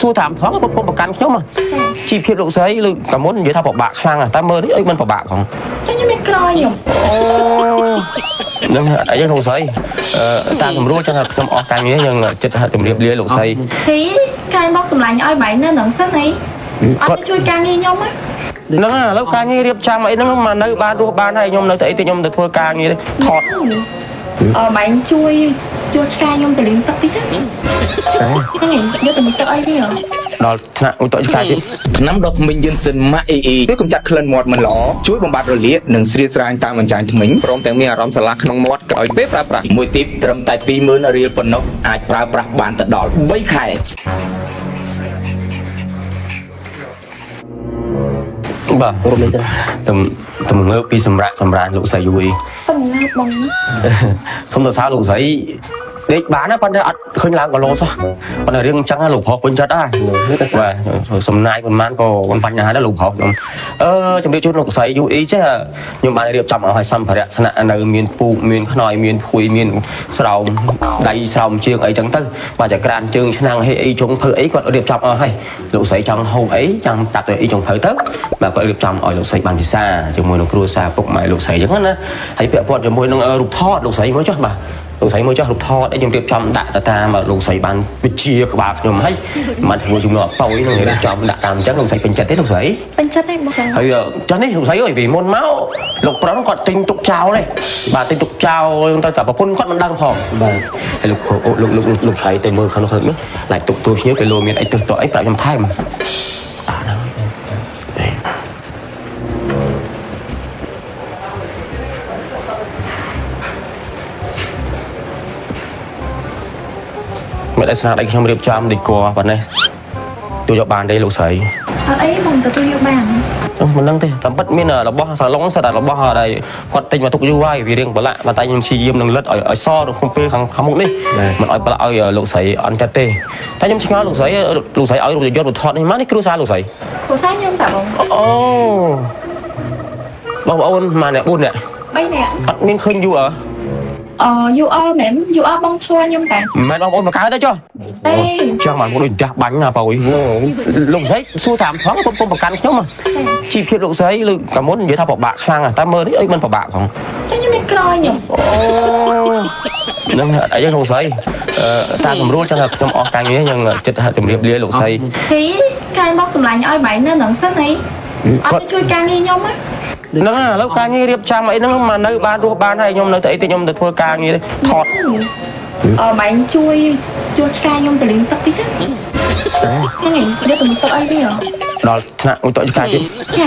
សួរតាមថងគាត់ប្រកាន់ខ្ញុំជីវភាពលោកស្រីឬកាមុននិយាយថាពិបាកខ្លាំងតែមើលនេះអីមិនពិបាកផងចាខ្ញុំមានក្រយខ្ញុំនឹងអីហ្នឹងលោកស្រីតាមស្រួលចឹងខ្ញុំអស់ការងារយើងចិត្តជំរាបលាលោកស្រីទីកាយមកសម្លាញ់ឲ្យបែរនៅនឹងសិនអីអត់ជួយការងារខ្ញុំហ្នឹងឥឡូវការងាររៀបចំអីហ្នឹងមកនៅបានរស់បានហើយខ្ញុំនៅតែអីទៅខ្ញុំទៅធ្វើការងារថតបែរជួយឆ្កែខ្ញុំទៅលេងទឹកតិចហ្នឹងយកទៅមុខទឹកអីវាដល់ថ្នាក់ទៅឆ្កែទៀតថ្នាំដុសធ្មេញយឺនសិនម៉ាក់អ៊ីជួយកម្ចាត់ក្លិនមាត់មិនល្អជួយបំបត្តិរលាកនិងស្រាលស្រាញតាមអញ្ចាញធ្មេញព្រមទាំងមានអារម្មណ៍ស្រឡះក្នុងមាត់ក្រោយពេលប្រើប្រាស់មួយទីបត្រឹមតែ 20,000 រៀលប៉ុណ្ណោះអាចប្រើប្រាស់បានទៅដល់3ខែបាទទៅងើបពីសម្រាប់លោកស្រីយូអ៊ីតំណាបងសុំទៅសើលោកស្រីដេកបានណាប៉ុន្តែអត់ឃើញឡើងគីឡូសោះប៉ុន្តែរឿងអញ្ចឹងលោកប្រុសពេញចិត្តដែរបាទសំណាយប៉ុន្មានក៏មិនបញ្ហាដែរលោកប្រុសខ្ញុំជំរាបជូនលោកស្រីយូអ៊ីចេះខ្ញុំបានរៀបចំឲ្យសម្ភារៈស្នាក់នៅមានពូកមានខ្នើយមានភួយមានស្រោមដៃស្រោមជើងអីចឹងទៅបាទចក្រានជើងឆ្នាំងហេអីចុងភៅអីគាត់រៀបចំអស់ហើយលោកស្រីចង់ហូបអីចង់តាក់ទៅអីចុងភៅទៅបាទគាត់រៀបចំឲ្យលោកស្រីបានពិសាជាមួយនឹងគ្រួសារពុកម៉ែលោកស្រីចឹងណាហើយពាក់ព័ន្ធជាមួយនឹងរូបថតលោកស្រីមើលចុះបាទលោកស្រីមើលចុះរូបថតឲ្យខ្ញុំរៀបចំដាក់ទៅតាមលោកស្រីបានវិជាក្បាលខ្ញុំហើយមិនធ្វើជំនួសអប៉ោយនឹងរៀបចំដាក់តាមអញ្ចឹងលោកស្រីពេញចិត្តទេលោកស្រីពេញចិត្តទេបងហើយចាស់នេះលោកស្រីអើយពីមុនមកលោកប្រុសគាត់ទិញទុកចោលទេបាទទិញទុកចោលទៅតែប្រពន្ធគាត់មិនដឹងផងបាទហើយលោកស្រីទៅមើលខាងនោះហ្នឹងឡាយទុកទូឈ្នៀវគេលោមានអីទឹះតអីប្រាប់ខ្ញុំថែមមិនស្នាដៃខ្ញុំរៀបចំឌីក័រប៉ុណ្ណេះទូយកបានទេលោកស្រីអត់អីបងទទួលយកបានមិនដឹងទេតែពិតមានរបស់សាឡុងសិតតែរបស់ដែលគាត់ទិញមកទុកយូរហើយវារៀងប្រឡាក់តែខ្ញុំព្យាយាមនឹងលិតឲ្យសនៅក្នុងពេលខាងមុខនេះមិនឲ្យប្រឡាក់ឲ្យលោកស្រីអន់ចិត្តទេតែខ្ញុំឆ្ងល់លោកស្រីឲ្យរូបយន្តរូបថតនេះមកនេះគ្រូសាលោកស្រីគ្រូសាខ្ញុំតាបងអូបងប្អូនម៉ាអ្នក4នាក់3នាក់អត់មានឃើញយូរUR មែន UR បងឆ្លួយខ្ញុំតែមិនបងប្អូនមកកើតទេចុះទេចាំមកដូចផ្ទះបាញ់ណាបងលោកស្រីសួរតាមថងខ្ញុំប្រកាន់ខ្ញុំជីវភាពលោកស្រីឬកាមុននិយាយថាពិបាកខ្លាំងតែមើលនេះអីមិនពិបាកផងចាខ្ញុំមានក្រយខ្ញុំនឹងអីលោកស្រីតាមស្រួលចឹងខ្ញុំអស់ការងារយើងចិត្តជំរាបលាលោកស្រីទីកាយមកសម្លាញ់ឲ្យបែរនៅនឹងសិនអីអត់ជួយការងារខ្ញុំហ្នឹងឥឡូវការងាររៀបចំអីហ្នឹងមកនៅបានរស់បានហើយខ្ញុំនៅតែអីទៅខ្ញុំទៅធ្វើការងារថតបែរជួយឆ្កែខ្ញុំទៅលេងទឹកតិចហ្នឹងយកទៅមុខទឹកអីវាដល់ថ្នាក់ទៅឆ្កែទៀតចា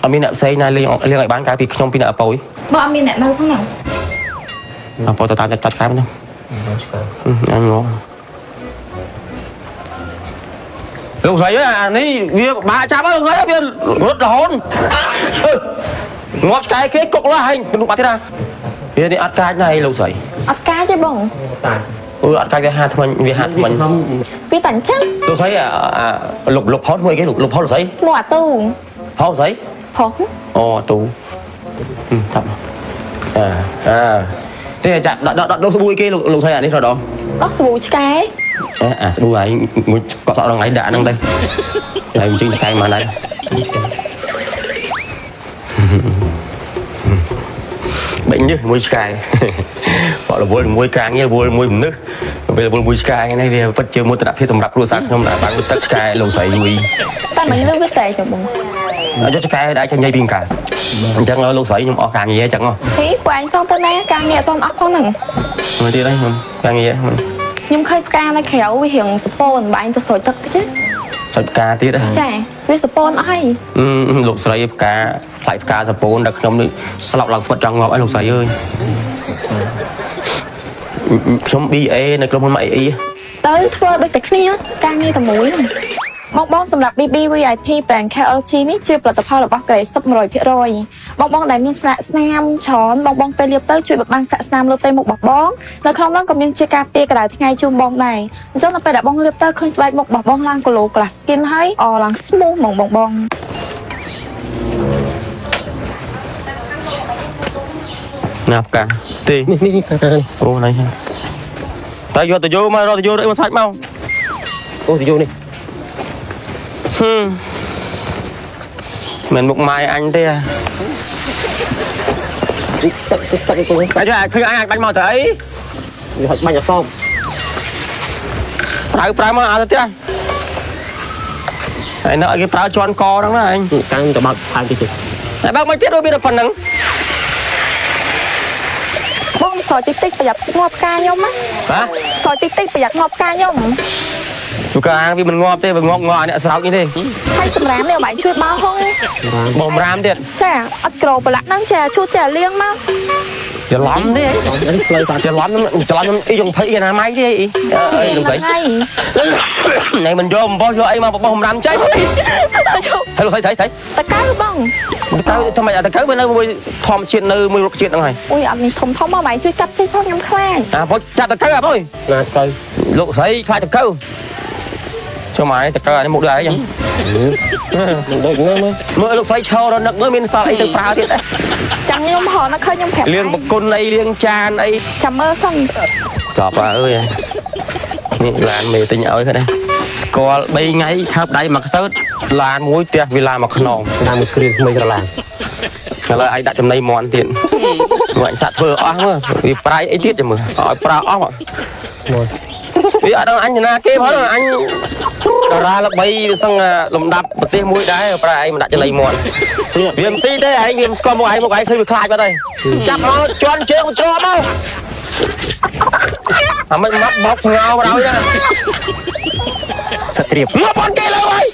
អត់មានអ្នកផ្សេងណាលេងឲ្យបានកាលពីខ្ញុំពីអ្នកអប៉ោយបើអត់មានអ្នកនៅផងហ្នឹងអប៉ោយទៅតាមចាត់ឆ្កែហ្នឹងអញងលោកស្រីអានេះវាបាក់ចាប់ហើយលោកស្រីវារត់រហូតងាប់ឆ្កែគេគុកឡើយហើយមនុស្សបាត់ទៀតណាវានេះអត់កាចណាស់អីលោកស្រីអត់កាចទេបងអត់កាចវាហាថ្មិញវាហាថ្មិញវាតែអញ្ចឹងលោកស្រីលោកផុសមួយគេលោកផុសលោកស្រីមកអាទូផុសស្រីផុសអូអាទូតាមទេចាក់ដាក់ស្បួយគេលោកស្រីអានេះដល់ដោះស្បួយឆ្កែស្បួយហើយមួយកក់សក់រងថ្ងៃដាក់ហ្នឹងទៅហើយជិះឆ្កែមកដែរបែកញើសមួយឆ្កែបករវល់មួយការងាររវល់មួយមនុស្សពេលរវល់មួយឆ្កែនេះវាពិតជាមោទនភាពសម្រាប់គ្រួសារខ្ញុំដែលបានទឹកឆ្កែលោកស្រីយូយតែមិនលើវាស្រែកបងអត់ឆ្កែដែលចេញញ៉ៃពីកាអញ្ចឹងលោកស្រីខ្ញុំអស់ការងារអញ្ចឹងហ៎ហីពួកឯងចង់ទៅណាការងារអត់អស់ផងហ្នឹងមួយទៀតហ្នឹងខ្ញុំការងារខ្ញុំឃើញផ្កានៅក្រៅវារៀងសពូនបាញ់ទៅស្រោចទឹកតិចស្រោចផ្កាទៀតចាវាសពូនអស់ហើយលោកស្រីផ្កាផ្លែផ្កាសពូនដល់ខ្ញុំនេះស្លាប់ឡើងស្វិតចង់ងាប់ហើយលោកស្រីអើយខ្ញុំ BA នៅក្រុមហ៊ុន MAE ទៅធ្វើដូចតែគ្នាការងារតែមួយបងសម្រាប់ BB VIP Brand KLG នេះជាផលិតផលរបស់កែសុប 100% បងដែលមានស្លាកស្នាមច្រើនបងពេលលាបទៅជួយបិទបាំងសាក់ស្នាមលើផ្ទៃមុខរបស់បងនៅក្នុងនោះក៏មានជាការពារកម្ដៅថ្ងៃជូនបងដែរអញ្ចឹងដល់ពេលដែលបងលាបទៅឃើញស្បែកមុខរបស់បងឡើង glow glass skin ហើយឡើង smooth ហ្មងបងណាប់កាទេនេះអូណៃតែយកទៅយកមករកទៅយកអីមកសាច់មក ô thì vô đi mình một mai anh thế à tại cho khi anh bánh màu thấy bánh là xôm phải mà à thế anh nợ cái pháo cho ăn co đó anh căng cho bác hai cái này bác mới tiết đôi biết được phần nắng បងសតិចតិចប្រយ័ត្នងាប់ការខ្ញុំណា hả សតិចតិចប្រយ័ត្នងាប់ការខ្ញុំ chú ca vì mình ngọt thế mình ngọt ngọt này sao như thế ហើយសម្រាប់នេះបាយជួយបោហង bồm ram thiệt ចាអត់ក្របប្រឡាក់ហ្នឹងចាឈូសចាលៀងមក chờ lắm thế chờ lắm ý dùng thấy cái nào máy thế đừng thấy ហើយ này mình vô bao giờ ấy mà bồm ram cháy thấy thấy thấy តកើបង taoทำไมตะเกียบbên nơi mùi thòm chuyện nơi mùi ruột chuyện đâu này អូយអត់មានធំធំមកបាយជួយកាត់តិចផងខ្ញុំខ្លាច à phải chặt tะกียบthôi là cây lục thấy khai tะกียบcho mày tะกียบnày một đời vậy mình đôi nữa mưa lục thấy trâu đó nực mới mình sao ấy từ phá thiệt đấy ចាំខ្ញុំហៅនៅឃើញខ្ញុំប្រាប់ liêng bậc côn ấy liêng chan ấy ចាំមើលសិន chọp à ơiนี่ลานเมย์ติงเอาไว้แค่นี้สกอร์ใบไงครับได้มาเซิร์ชลานมุ้ยเตี้ยเวลามาขนอง làm một kia mấy cái là แล้วไอ้ดัดจำในมอนเตียนเหมือนสัตว์เพื่ออ้อมั้งvìปลายไอ้เตี้ยจะมืออ๋อปลาอ้อม rồi vì ở đâu anh na kiaเพราะanh ra là bay sang lồng đập một tia mu้ยได้ปลายมันดัดจำในมอนเวียมซีได้ไอ้เวียมสกอร์mộtไอ้เคยไปคลายมาเลยจับมาจวนเชือกจอมามันมัดบล็อกเงาเราเนี่ย sạch riệp เมื่อบอลเกเลย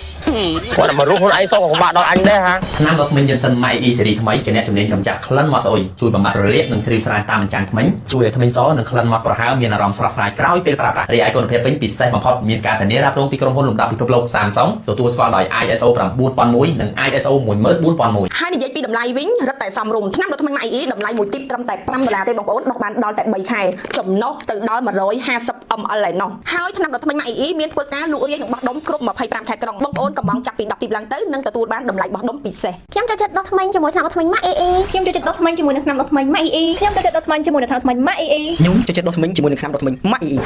គាត់មករុះខ្លួនឯងសោះក៏បាក់ដល់អញដែរហា ថ្នាំដុសធ្មេញយិនសិនម៉ៃអ៊ីសេរីថ្មីជាអ្នកជំនាញកម្ចាត់ក្លិនមាត់ស្អុយជួយបំបត្តិរលាកនិងស្រីស្រាយតាមអញ្ចាំងធ្មេញជួយឲ្យធ្មេញសនិងក្លិនមាត់ប្រហើមមានអារម្មណ៍ស្រស់ស្រាយក្រោយពេលប្រើប្រាស់រីឯគុណភាពវិញពិសេសបំផុតមានការធានារ៉ាប់រងពីក្រុមហ៊ុនលំដាប់ពិភពលោក Samsung ទទួលស្គាល់ដោយ ISO 9001 និង ISO 14001 ហើយនិយាយពីតម្លៃវិញរឹតតែសមរម្យថ្នាំដុសធ្មេញ MIE តម្លៃមួយទីបត្រឹមតែ$5ទេបងប្អូនដុសបានដល់តែ3ខែចំណុះទៅដល់150 ml ឯណោះហើយថ្នាំដុសធ្មេញ MIE មានធ្វើការលក់រាយនិងបោះដុំគ្រប់25ខែក្រុងបងប្អូនកំងចាប់ពី10ទីបឡើងទៅនឹងទទួលបានតម្លៃបោះដុំពិសេស ខ្ញុំចូលចិត្តដុសធ្មេញជាមួយថ្នាំដុសធ្មេញ MAE ខ្ញុំចូលចិត្តដុសធ្មេញជាមួយនឹងថ្នាំដុសធ្មេញ MIE ខ្ញុំចូលចិត្តដុសធ្មេញជាមួយនឹងថ្នាំដុសធ្មេញ MIE ខ្ញុំចូលចិត្តដុសធ្មេញជាមួយនឹងថ្នាំដុសធ្មេញ MIE